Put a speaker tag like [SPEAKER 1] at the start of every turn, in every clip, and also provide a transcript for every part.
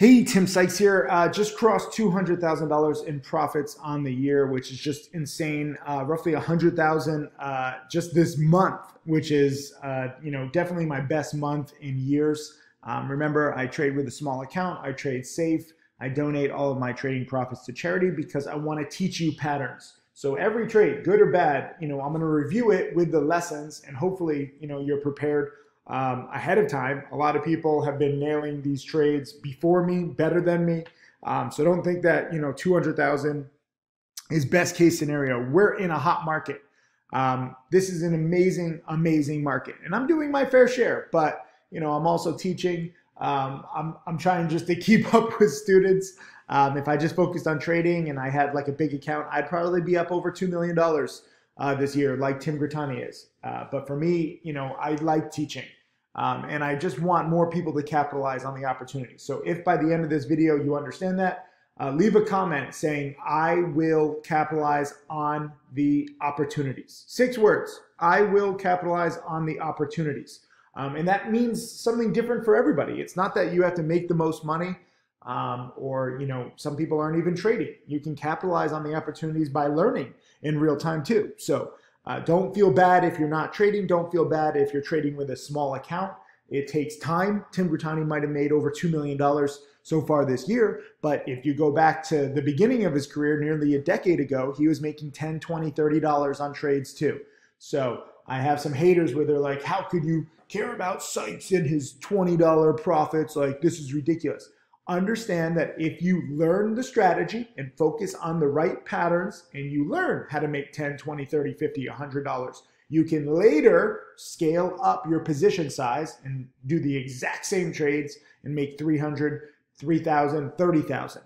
[SPEAKER 1] Hey, Tim Sykes here. Just crossed $200,000 in profits on the year, which is just insane. Roughly 100,000 just this month, which is definitely my best month in years. Remember, I trade with a small account. I trade safe. I donate all of my trading profits to charity because I want to teach you patterns. So every trade, good or bad, I'm going to review it with the lessons, and hopefully, you're prepared ahead of time. A lot of people have been nailing these trades before me, better than me. So don't think that 200,000 is best case scenario. We're in a hot market. This is an amazing, amazing market, and I'm doing my fair share. But I'm also teaching. I'm trying just to keep up with students. If I just focused on trading and I had like a big account, I'd probably be up over $2 million this year, like Tim Grittani is. But for me, I like teaching. And I just want more people to capitalize on the opportunity. So if by the end of this video you understand that, leave a comment saying, I will capitalize on the opportunities. 6 words, I will capitalize on the opportunities. And that means something different for everybody. It's not that you have to make the most money or some people aren't even trading. You can capitalize on the opportunities by learning in real time too. So don't feel bad if you're not trading. Don't feel bad if you're trading with a small account. It takes time. Tim Grittani might have made over $2 million so far this year. But if you go back to the beginning of his career, nearly a decade ago, he was making $10, $20, $30 on trades too. So I have some haters where they're like, how could you care about Sykes and his $20 profits? Like, this is ridiculous. Understand that if you learn the strategy and focus on the right patterns and you learn how to make $10, $20, $30, $50, $100, you can later scale up your position size and do the exact same trades and make 300, 3,000, 30,000.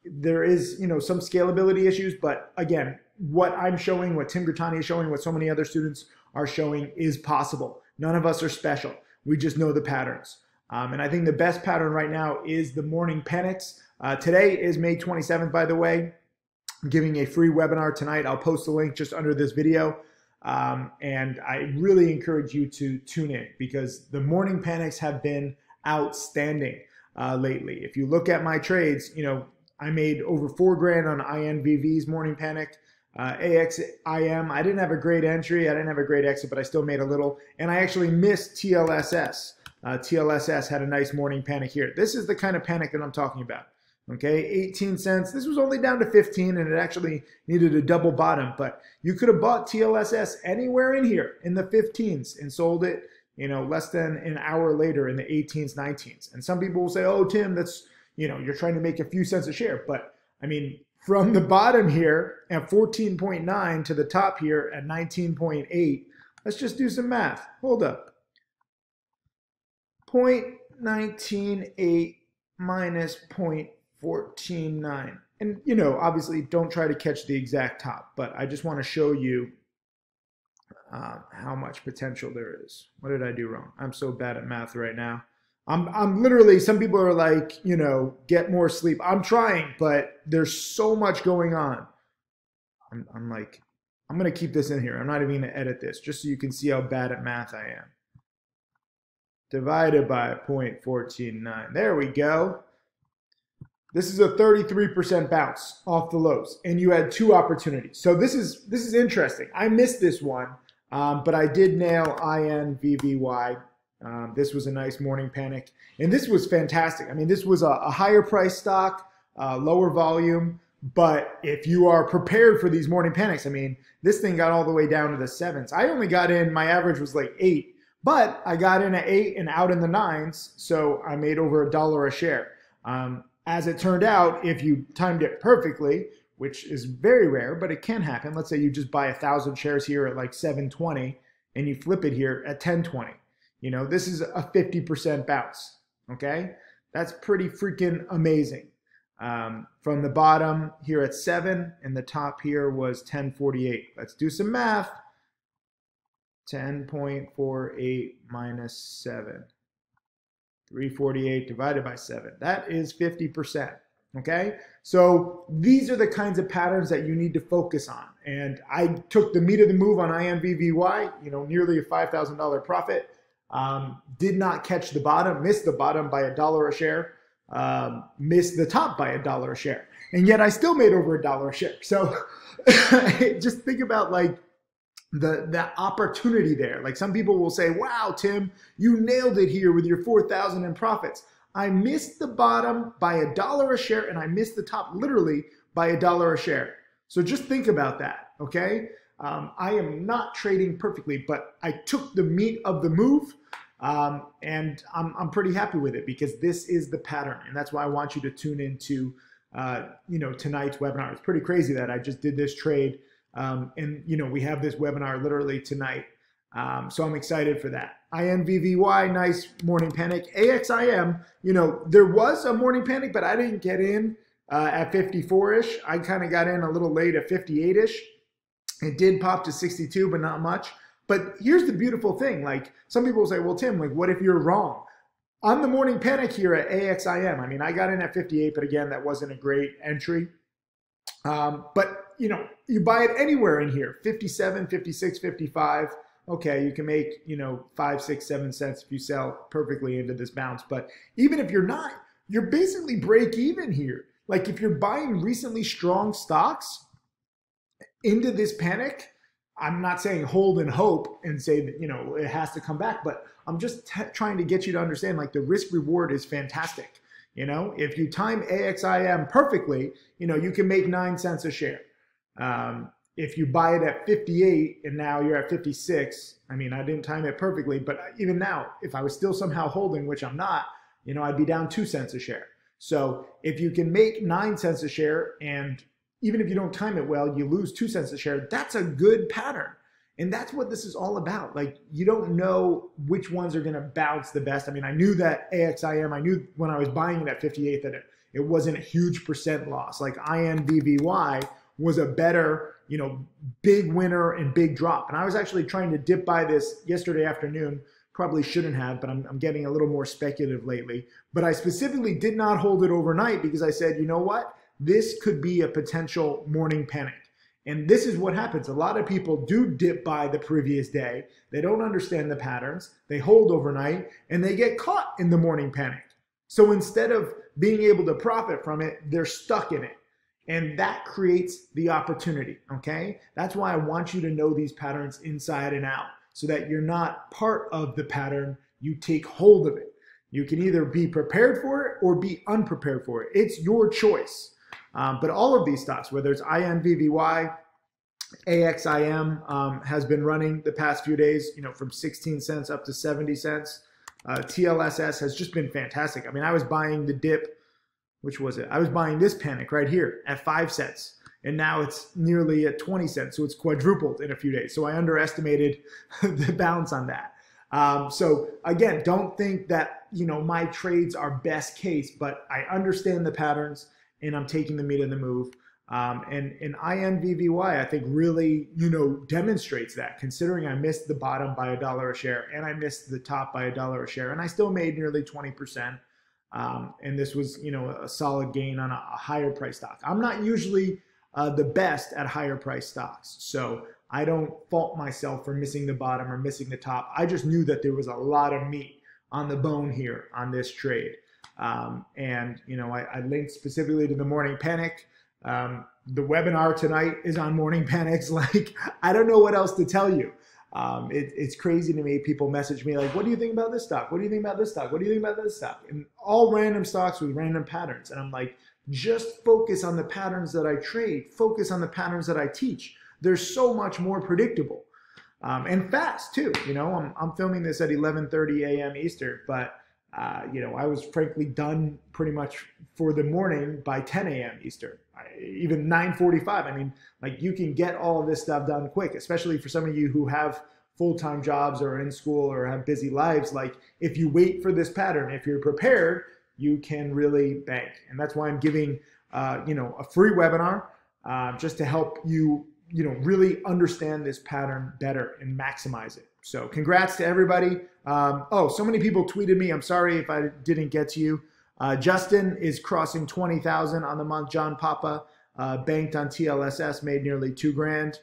[SPEAKER 1] There is, some scalability issues, but again, what I'm showing, what Tim Grittani is showing, what so many other students are showing is possible. None of us are special. We just know the patterns. And I think the best pattern right now is the morning panics. Today is May 27th, by the way. I'm giving a free webinar tonight. I'll post the link just under this video. And I really encourage you to tune in because the morning panics have been outstanding lately. If you look at my trades, I made over $4 grand on INVV's morning panic. AXIM, I didn't have a great entry. I didn't have a great exit, but I still made a little. And I actually missed TLSS. TLSS had a nice morning panic here. This is the kind of panic that I'm talking about. Okay, 18 cents. This was only down to 15 and it actually needed a double bottom, but you could have bought TLSS anywhere in here in the 15s and sold it, less than an hour later in the 18s, 19s. And some people will say, oh, Tim, that's, you're trying to make a few cents a share. But I mean, from the bottom here at 14.9 to the top here at 19.8, let's just do some math. Hold up. 0.198 minus 0.149. And, obviously don't try to catch the exact top, but I just want to show you how much potential there is. What did I do wrong? I'm so bad at math right now. I'm literally, some people are like, get more sleep. I'm trying, but there's so much going on. I'm like, I'm going to keep this in here. I'm not even going to edit this just so you can see how bad at math I am. Divided by 0.149. There we go. This is a 33% bounce off the lows, and you had 2 opportunities. So this is interesting. I missed this one, but I did nail INVVY. This was a nice morning panic, and this was fantastic. I mean, this was a higher price stock, lower volume, but if you are prepared for these morning panics, I mean, this thing got all the way down to the 7s. I only got in, my average was like 8. But I got in at 8 and out in the 9s, so I made over $1 a share. As it turned out, if you timed it perfectly, which is very rare, but it can happen. Let's say you just buy 1,000 shares here at like 7.20 and you flip it here at 10.20. This is a 50% bounce, okay? That's pretty freaking amazing. From the bottom here at 7 and the top here was 10.48. Let's do some math. 10.48 minus 7. 348 divided by 7. That is 50%. Okay? So these are the kinds of patterns that you need to focus on. And I took the meat of the move on INVVY, nearly a $5,000 profit. Did not catch the bottom, missed the bottom by $1 a share. missed the top by $1 a share. And yet I still made over $1 a share. So just think about like the opportunity there. Like some people will say, wow, Tim, you nailed it here with your 4,000 in profits. I missed the bottom by $1 a share and I missed the top literally by $1 a share. So just think about that, okay? I am not trading perfectly, but I took the meat of the move and I'm pretty happy with it because this is the pattern. And that's why I want you to tune into tonight's webinar. It's pretty crazy that I just did this trade and we have this webinar literally tonight. So I'm excited for that. INVVY, nice morning panic. AXIM, there was a morning panic, but I didn't get in at 54-ish. I kind of got in a little late at 58-ish. It did pop to 62, but not much. But here's the beautiful thing. Like some people say, well, Tim, like what if you're wrong? On the morning panic here at AXIM, I mean, I got in at 58, but again, that wasn't a great entry. But you buy it anywhere in here, 57, 56, 55. Okay, you can make, 5, 6, 7 cents if you sell perfectly into this bounce. But even if you're not, you're basically break even here. Like if you're buying recently strong stocks into this panic, I'm not saying hold and hope and say that, it has to come back, but I'm just trying to get you to understand like the risk reward is fantastic. If you time AXIM perfectly, you can make 9 cents a share. If you buy it at 58 and now you're at 56, I mean, I didn't time it perfectly, but even now, if I was still somehow holding, which I'm not, I'd be down 2 cents a share. So if you can make 9 cents a share and even if you don't time it well, you lose 2 cents a share, that's a good pattern. And that's what this is all about. Like you don't know which ones are going to bounce the best. I mean, I knew that AXIM, I knew when I was buying it at 58 that it wasn't a huge percent loss. Like INVVY was a better, big winner and big drop. And I was actually trying to dip by this yesterday afternoon. Probably shouldn't have, but I'm getting a little more speculative lately. But I specifically did not hold it overnight because I said, you know what? This could be a potential morning panic. And this is what happens. A lot of people do dip by the previous day. They don't understand the patterns. They hold overnight and they get caught in the morning panic. So instead of being able to profit from it, they're stuck in it. And that creates the opportunity, okay? That's why I want you to know these patterns inside and out so that you're not part of the pattern, you take hold of it. You can either be prepared for it or be unprepared for it. It's your choice. But all of these stocks, whether it's INVVY, AXIM has been running the past few days, from 16 cents up to 70 cents. TLSS has just been fantastic. I mean, I was buying the dip, which was it? I was buying this panic right here at 5 cents. And now it's nearly at 20 cents. So it's quadrupled in a few days. So I underestimated the bounce on that. So again, don't think that, my trades are best case, but I understand the patterns and I'm taking the meat of the move. And INVVY, I think really, demonstrates that considering I missed the bottom by $1 a share and I missed the top by $1 a share and I still made nearly 20%. And this was, a solid gain on a higher price stock. I'm not usually the best at higher price stocks. So I don't fault myself for missing the bottom or missing the top. I just knew that there was a lot of meat on the bone here on this trade. I linked specifically to the morning panic. The webinar tonight is on morning panics. Like, I don't know what else to tell you. It's crazy to me. People message me like, what do you think about this stock? What do you think about this stock? What do you think about this stock? And all random stocks with random patterns. And I'm like, just focus on the patterns that I trade. Focus on the patterns that I teach. They're so much more predictable and fast too. I'm filming this at 11:30 a.m. Eastern, but I was frankly done pretty much for the morning by 10 a.m. Eastern, even 9:45. I mean, like you can get all of this stuff done quick, especially for some of you who have full-time jobs or are in school or have busy lives. Like if you wait for this pattern, if you're prepared, you can really bank. And that's why I'm giving, a free webinar just to help you, really understand this pattern better and maximize it. So congrats to everybody. So many people tweeted me. I'm sorry if I didn't get to you. Justin is crossing 20,000 on the month. John Papa banked on TLSS, made nearly $2,000.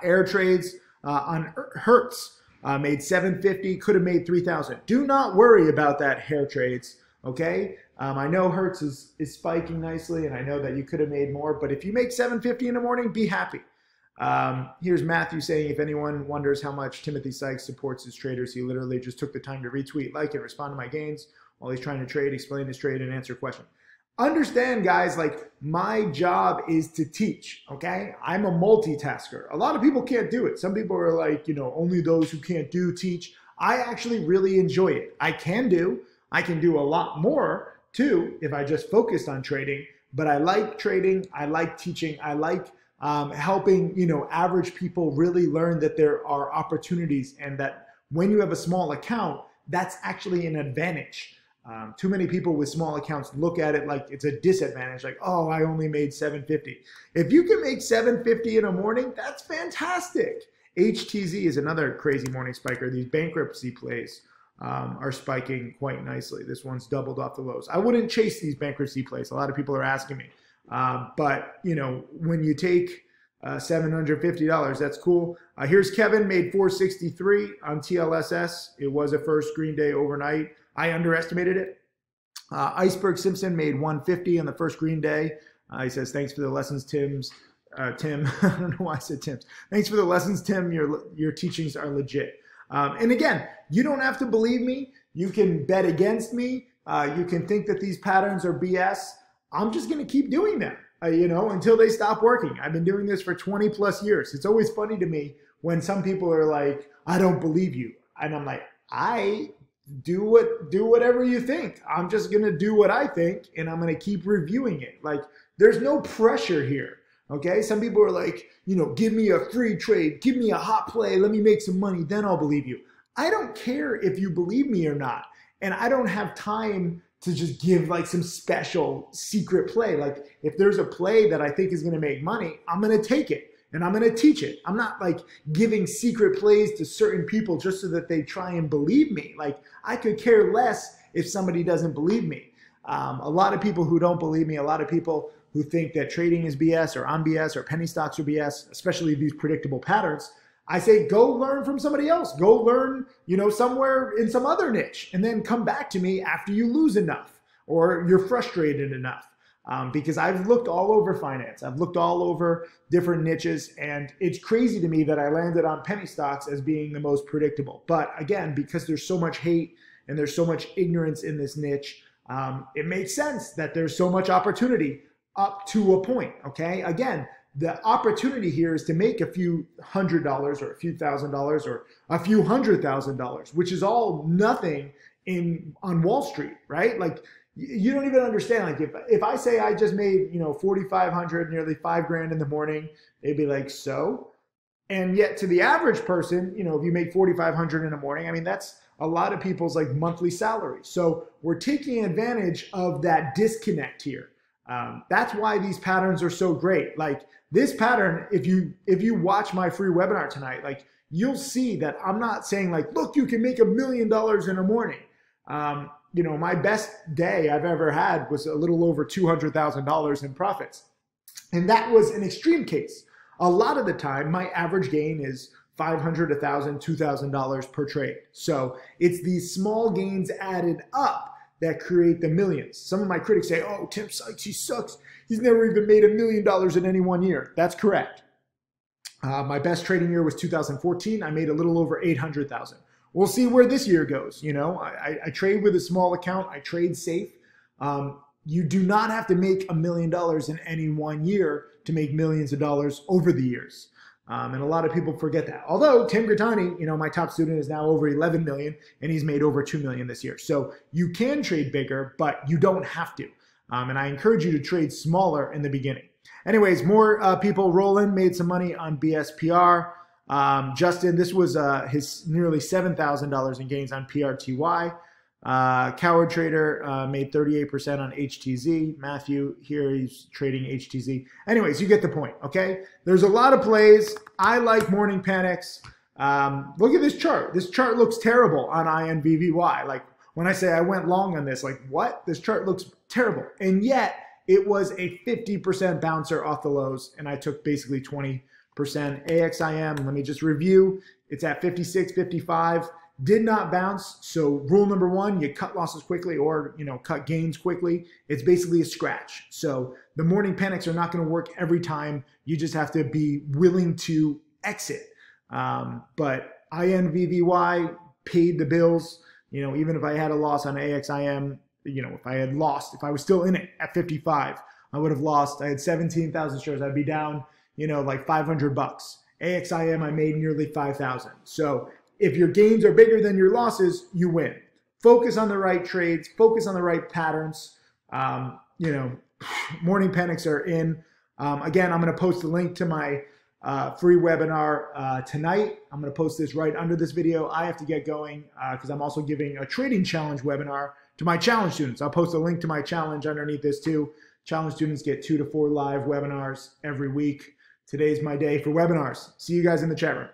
[SPEAKER 1] Air trades on Hertz made 750, could have made 3,000. Do not worry about that hair trades. Okay, I know Hertz is spiking nicely, and I know that you could have made more, but if you make 750 in the morning, be happy. Here's Matthew saying, if anyone wonders how much Timothy Sykes supports his traders, he literally just took the time to retweet, like, and respond to my gains while he's trying to trade, explain his trade, and answer a question. Understand, guys, like, my job is to teach, okay? I'm a multitasker. A lot of people can't do it. Some people are like, you know, only those who can't do teach. I actually really enjoy it. I can do a lot more too if I just focused on trading, but I like trading. I like teaching. I like helping, you know, average people really learn that there are opportunities, and that when you have a small account, that's actually an advantage. Too many people with small accounts look at it like it's a disadvantage, like, oh, I only made 750. If you can make 750 in a morning, that's fantastic. HTZ is another crazy morning spiker. These bankruptcy plays are spiking quite nicely. This one's doubled off the lows. I wouldn't chase these bankruptcy plays. A lot of people are asking me. But, you know, when you take $750, that's cool. Here's Kevin, made 463 on TLSS. It was a first green day overnight. I underestimated it. Iceberg Simpson made 150 on the first green day. He says, thanks for the lessons, Tim. I don't know why I said Tim's. Thanks for the lessons, Tim. Your teachings are legit. And again, you don't have to believe me. You can bet against me. You can think that these patterns are BS. I'm just going to keep doing them, you know, until they stop working. I've been doing this for 20 plus years. It's always funny to me when some people are like, I don't believe you. And I'm like, I do whatever you think. I'm just going to do what I think, and I'm going to keep reviewing it. Like, there's no pressure here. Okay, some people are like, you know, give me a free trade, give me a hot play, let me make some money, then I'll believe you. I don't care if you believe me or not. And I don't have time to just give like some special secret play. Like, if there's a play that I think is going to make money, I'm going to take it and I'm going to teach it. I'm not like giving secret plays to certain people just so that they try and believe me. Like, I could care less if somebody doesn't believe me. A lot of people who don't believe me, a lot of people who think that trading is BS or I'm BS or penny stocks are BS, especially these predictable patterns, I say, go learn from somebody else. Go learn, you know, somewhere in some other niche, and then come back to me after you lose enough or you're frustrated enough. Because I've looked all over finance. I've looked all over different niches, and it's crazy to me that I landed on penny stocks as being the most predictable. But again, because there's so much hate and there's so much ignorance in this niche, it makes sense that there's so much opportunity up to a point, okay? Again, the opportunity here is to make a few $100 or a few $1,000 or a few $100,000, which is all nothing on Wall Street, right? Like, you don't even understand. Like, if I say I just made, you know, 4,500, nearly $5,000 in the morning, they'd be like, so? And yet to the average person, you know, if you make 4,500 in the morning, I mean, that's a lot of people's like monthly salary. So we're taking advantage of that disconnect here. That's why these patterns are so great. Like, this pattern, if you watch my free webinar tonight, like, you'll see that I'm not saying like, look, you can make $1 million in a morning. You know, my best day I've ever had was a little over $200,000 in profits. And that was an extreme case. A lot of the time, my average gain is $500, $1,000, $2,000 per trade. So it's these small gains added up that create the millions. Some of my critics say, oh, Tim Sykes, he sucks. He's never even made $1 million in any one year. That's correct. My best trading year was 2014. I made a little over 800,000. We'll see where this year goes. You know, I trade with a small account. I trade safe. You do not have to make $1 million in any one year to make millions of dollars over the years. And a lot of people forget that. Although Tim Grattani, you know, my top student, is now over 11 million, and he's made over 2 million this year. So you can trade bigger, but you don't have to. And I encourage you to trade smaller in the beginning. Anyways, more people. Roland made some money on BSPR. Justin, this was his nearly $7,000 in gains on PRTY. Coward Trader made 38% on HTZ. Matthew here, he's trading HTZ. Anyways, you get the point, okay? There's a lot of plays. I like morning panics. Look at this chart. This chart looks terrible on INVVY. Like, when I say I went long on this, like, what? This chart looks terrible. And yet, it was a 50% bouncer off the lows, and I took basically 20%. AXIM, let me just review. It's at 56, 55. did not bounce. So rule number one, you cut losses quickly or, cut gains quickly. It's basically a scratch. So the morning panics are not going to work every time. You just have to be willing to exit. But INVVY paid the bills. Even if I had a loss on AXIM, if I was still in it at 55, I would have lost. I had 17,000 shares. I'd be down, like $500. AXIM, I made nearly 5,000. So if your gains are bigger than your losses, you win. Focus on the right trades. Focus on the right patterns. Morning panics are in. Again, I'm going to post a link to my free webinar tonight. I'm going to post this right under this video. I have to get going because I'm also giving a trading challenge webinar to my challenge students. I'll post a link to my challenge underneath this too. Challenge students get 2 to 4 live webinars every week. Today's my day for webinars. See you guys in the chat room.